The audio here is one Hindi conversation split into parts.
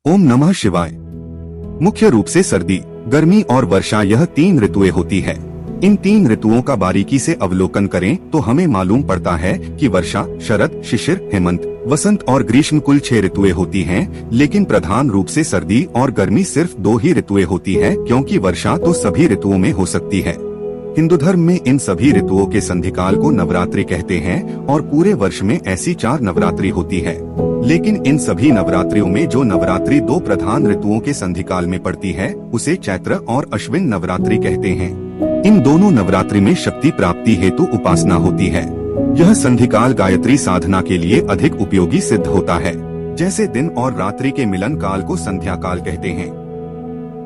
ओम नमः शिवाय। मुख्य रूप से सर्दी, गर्मी और वर्षा यह 3 ऋतुएं होती है। इन 3 ऋतुओं का बारीकी से अवलोकन करें तो हमें मालूम पड़ता है कि वर्षा, शरद, शिशिर, हेमंत, वसंत और ग्रीष्म कुल 6 ऋतुएं होती हैं, लेकिन प्रधान रूप से सर्दी और गर्मी सिर्फ 2 ही ऋतुएं होती है, क्योंकि वर्षा तो सभी ऋतुओं में हो सकती है। हिंदू धर्म में इन सभी ऋतुओं के संधिकाल को नवरात्रि कहते हैं और पूरे वर्ष में ऐसी 4 नवरात्रि होती है। लेकिन इन सभी नवरात्रियों में जो नवरात्रि 2 प्रधान ऋतुओं के संधिकाल में पड़ती है, उसे चैत्र और अश्विन नवरात्रि कहते हैं। इन दोनों नवरात्रि में शक्ति प्राप्ति हेतु उपासना होती है। यह संधिकाल गायत्री साधना के लिए अधिक उपयोगी सिद्ध होता है। जैसे दिन और रात्रि के मिलन काल को संध्या काल कहते हैं,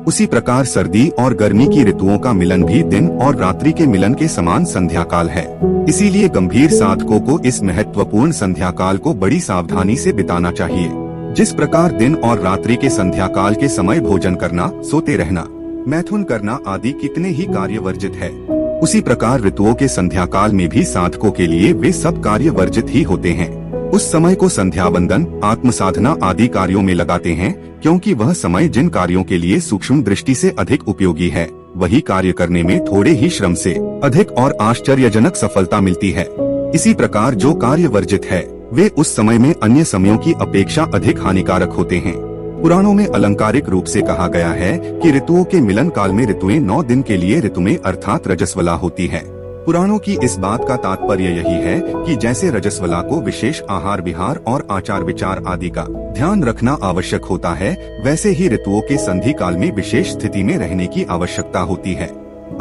उसी प्रकार सर्दी और गर्मी की ऋतुओं का मिलन भी दिन और रात्रि के मिलन के समान संध्या काल है। इसीलिए गंभीर साधकों को इस महत्वपूर्ण संध्या काल को बड़ी सावधानी से बिताना चाहिए। जिस प्रकार दिन और रात्रि के संध्या काल के समय भोजन करना, सोते रहना, मैथुन करना आदि कितने ही कार्य वर्जित है, उसी प्रकार ऋतुओं के संध्या काल में भी साधकों के लिए वे सब कार्य वर्जित ही होते हैं। उस समय को संध्या बंदन, आत्म साधना आदि कार्यों में लगाते हैं, क्योंकि वह समय जिन कार्यों के लिए सूक्ष्म दृष्टि से अधिक उपयोगी है, वही कार्य करने में थोड़े ही श्रम से अधिक और आश्चर्यजनक सफलता मिलती है। इसी प्रकार जो कार्य वर्जित है, वे उस समय में अन्य समयों की अपेक्षा अधिक हानिकारक होते हैं। पुराणों में अलंकारिक रूप से कहा गया है कि ऋतुओं के मिलन काल में ऋतुएं 9 दिन के लिए ऋतुमें अर्थात रजस्वला होती है। पुराणों की इस बात का तात्पर्य यही है कि जैसे रजस्वला को विशेष आहार विहार और आचार विचार आदि का ध्यान रखना आवश्यक होता है, वैसे ही ऋतुओं के संधि काल में विशेष स्थिति में रहने की आवश्यकता होती है।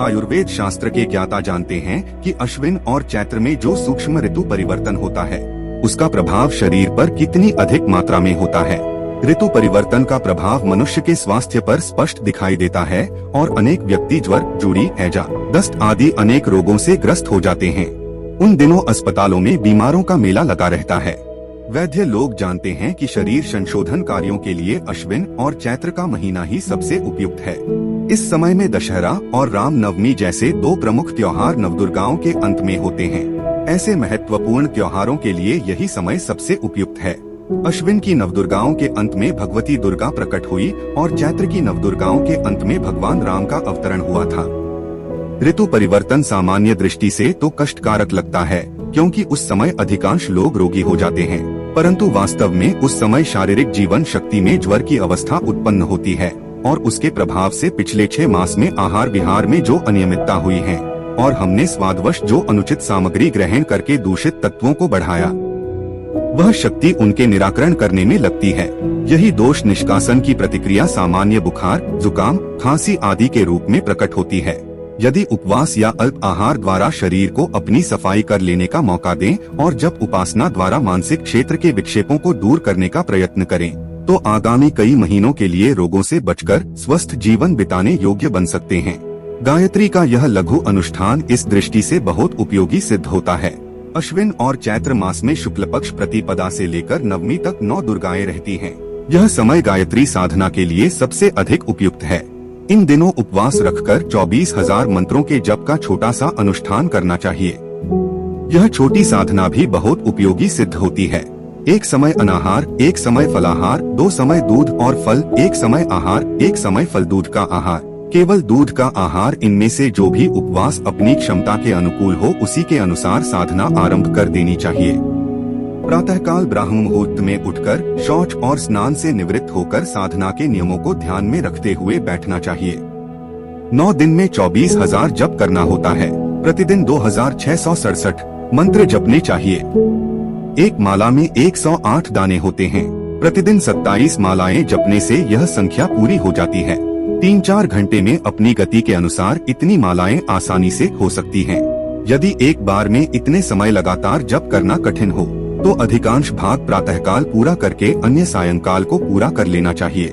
आयुर्वेद शास्त्र के ज्ञाता जानते हैं कि अश्विन और चैत्र में जो सूक्ष्म ऋतु परिवर्तन होता है, उसका प्रभाव शरीर पर कितनी अधिक मात्रा में होता है। ऋतु परिवर्तन का प्रभाव मनुष्य के स्वास्थ्य पर स्पष्ट दिखाई देता है और अनेक व्यक्ति ज्वर, जूड़ी, हैजा, दस्त आदि अनेक रोगों से ग्रस्त हो जाते हैं। उन दिनों अस्पतालों में बीमारों का मेला लगा रहता है। वैद्य लोग जानते हैं कि शरीर संशोधन कार्यों के लिए अश्विन और चैत्र का महीना ही सबसे उपयुक्त है। इस समय में दशहरा और राम नवमी जैसे 2 प्रमुख त्योहार नवदुर्गाओं के अंत में होते हैं। ऐसे महत्वपूर्ण त्योहारों के लिए यही समय सबसे उपयुक्त है। अश्विन की नवदुर्गाओं के अंत में भगवती दुर्गा प्रकट हुई और चैत्र की नवदुर्गाओं के अंत में भगवान राम का अवतरण हुआ था। ऋतु परिवर्तन सामान्य दृष्टि से तो कष्टकारक लगता है, क्योंकि उस समय अधिकांश लोग रोगी हो जाते हैं, परंतु वास्तव में उस समय शारीरिक जीवन शक्ति में ज्वर की अवस्था उत्पन्न होती है और उसके प्रभाव से पिछले 6 मास में आहार विहार में जो अनियमितता हुई है और हमने स्वादवश जो अनुचित सामग्री ग्रहण करके दूषित तत्वों को बढ़ाया, वह शक्ति उनके निराकरण करने में लगती है। यही दोष निष्कासन की प्रतिक्रिया सामान्य बुखार, जुकाम, खांसी आदि के रूप में प्रकट होती है। यदि उपवास या अल्प आहार द्वारा शरीर को अपनी सफाई कर लेने का मौका दें और जब उपासना द्वारा मानसिक क्षेत्र के विक्षेपों को दूर करने का प्रयत्न करें, तो आगामी कई महीनों के लिए रोगों से बचकर स्वस्थ जीवन बिताने योग्य बन सकते हैं। गायत्री का यह लघु अनुष्ठान इस दृष्टि से बहुत उपयोगी सिद्ध होता है। अश्विन और चैत्र मास में शुक्ल पक्ष प्रतिपदा से लेकर नवमी तक 9 दुर्गाएं रहती हैं। यह समय गायत्री साधना के लिए सबसे अधिक उपयुक्त है। इन दिनों उपवास रखकर 24,000 मंत्रों के जप का छोटा सा अनुष्ठान करना चाहिए। यह छोटी साधना भी बहुत उपयोगी सिद्ध होती है। 1 समय अनाहार, 1 समय फलाहार, 2 समय दूध और फल, 1 समय आहार, 1 समय फल दूध का आहार, केवल दूध का आहार, इनमें से जो भी उपवास अपनी क्षमता के अनुकूल हो उसी के अनुसार साधना आरंभ कर देनी चाहिए। प्रातःकाल ब्राह्म मुहूर्त में उठकर शौच और स्नान से निवृत्त होकर साधना के नियमों को ध्यान में रखते हुए बैठना चाहिए। 9 दिन में 24,000 जप करना होता है। प्रतिदिन 2,667 मंत्र जपने चाहिए। एक माला में 108 दाने होते हैं। प्रतिदिन 27 मालाएं जपने से यह संख्या पूरी हो जाती है। 3-4 घंटे में अपनी गति के अनुसार इतनी मालाएं आसानी से हो सकती हैं। यदि एक बार में इतने समय लगातार जप करना कठिन हो, तो अधिकांश भाग प्रातःकाल पूरा करके अन्य सायंकाल को पूरा कर लेना चाहिए।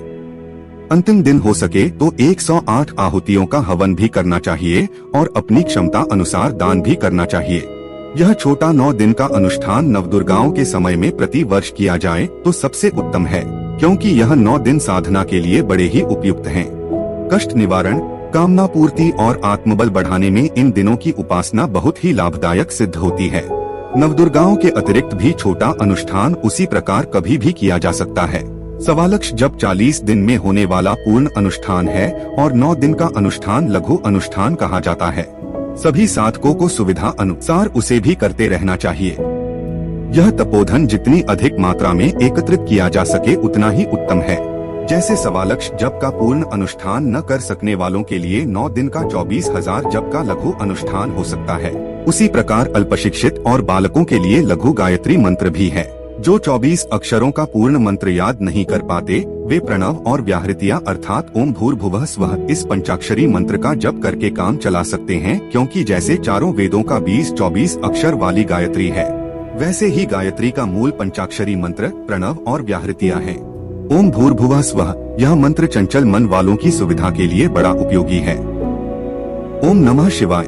अंतिम दिन हो सके तो 108 आहुतियों का हवन भी करना चाहिए और अपनी क्षमता अनुसार दान भी करना चाहिए। यह छोटा 9 दिन का अनुष्ठान नवदुर्गाओं के समय में प्रति वर्ष किया जाए तो सबसे उत्तम है, क्योंकि यह 9 दिन साधना के लिए बड़े ही उपयुक्त हैं। कष्ट निवारण, कामना पूर्ति और आत्मबल बढ़ाने में इन दिनों की उपासना बहुत ही लाभदायक सिद्ध होती है। नवदुर्गाओं के अतिरिक्त भी छोटा अनुष्ठान उसी प्रकार कभी भी किया जा सकता है। सवालक्ष जप 40 दिन में होने वाला पूर्ण अनुष्ठान है और 9 दिन का अनुष्ठान लघु अनुष्ठान कहा जाता है। सभी साधकों को सुविधा अनुसार उसे भी करते रहना चाहिए। यह तपोधन जितनी अधिक मात्रा में एकत्रित किया जा सके उतना ही उत्तम है। जैसे सवालक्ष जप का पूर्ण अनुष्ठान न कर सकने वालों के लिए 9 दिन का 24,000 जप का लघु अनुष्ठान हो सकता है, उसी प्रकार अल्पशिक्षित और बालकों के लिए लघु गायत्री मंत्र भी है। जो 24 अक्षरों का पूर्ण मंत्र याद नहीं कर पाते वे प्रणव और व्याहृतियाँ अर्थात ओम भूर्भुवः स्वः इस पंचाक्षरी मंत्र का जप करके काम चला सकते हैं, क्योंकि जैसे चारों वेदों का 20-24 अक्षर वाली गायत्री है, वैसे ही गायत्री का मूल पंचाक्षरी मंत्र प्रणव और व्याहृतियाँ हैं। ओम भूर्भुवः स्वः यह मंत्र चंचल मन वालों की सुविधा के लिए बड़ा उपयोगी है। ओम नमः शिवाय।